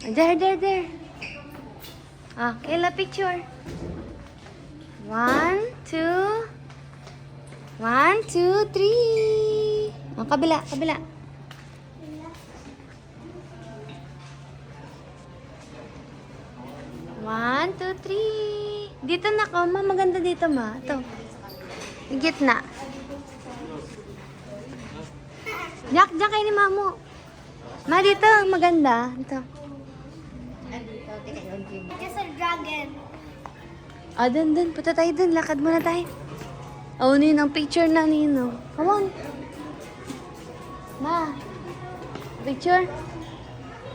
There. Ah, Kayla, picture. 1, 2. 1, 2, 3. Oh, kabila. 1, 2, 3. Dito na ko, ma. Maganda dito, ma. Ito. Gitna. Jack kayo ni Mamo. Ma, dito. Maganda. Ito. It's a dragon. Ah, dun. Punta tayo dun. Lakad muna tayo. Oh, Ninong. Picture na, Ninong. Come on. Ma. Picture.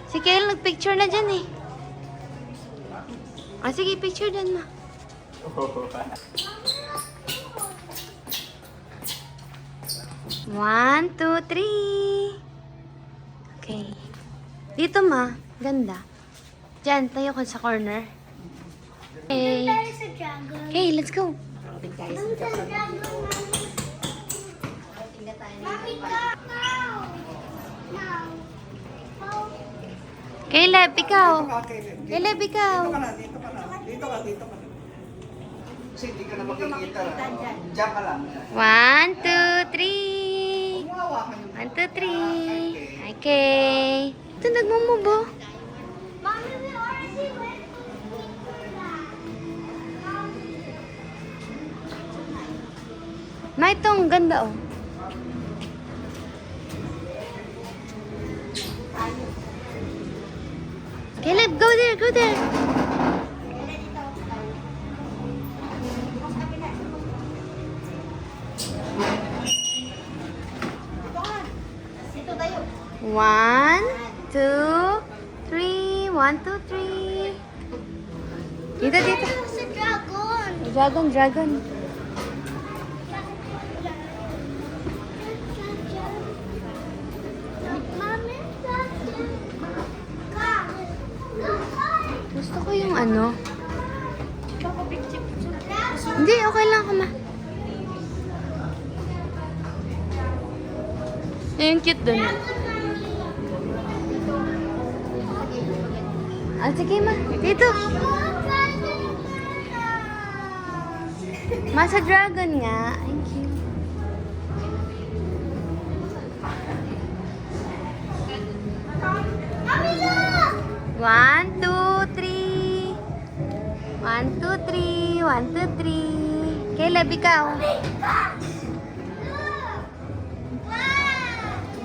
Si Kyle nagpicture na dyan eh. Ah, sige. Picture dyan, ma. One, two, three. Okay. Dito, ma. Ganda. Diyan, tayo ko sa corner. Okay. There's a dragon. Okay, let's go. There's a dragon. Mommy, go! No. Caleb, ikaw. Caleb, ikaw. Dito ka na. Kasi hindi ka na makikita. Diyan ka lang. 1, 2, 3. 1, 2, 3. Okay. Ito, nagmumubo. Mommy, we already went for that. Ma, itong ganda, oh. Caleb, go there. Ito tayo. 1, 2, 3. 1, 2, 3. Dito. There's a dragon. Dragon. Mommy, dragon. Gusto ko yung ano. Hindi, okay lang ako, ma. Yung cute dun. Ah, sige, ma. Dito. Masa dragon nga. Thank you. Mommy, look! 1, 2, 3. 1, 2, 3. 1, 2, 3. Caleb, ikaw. Big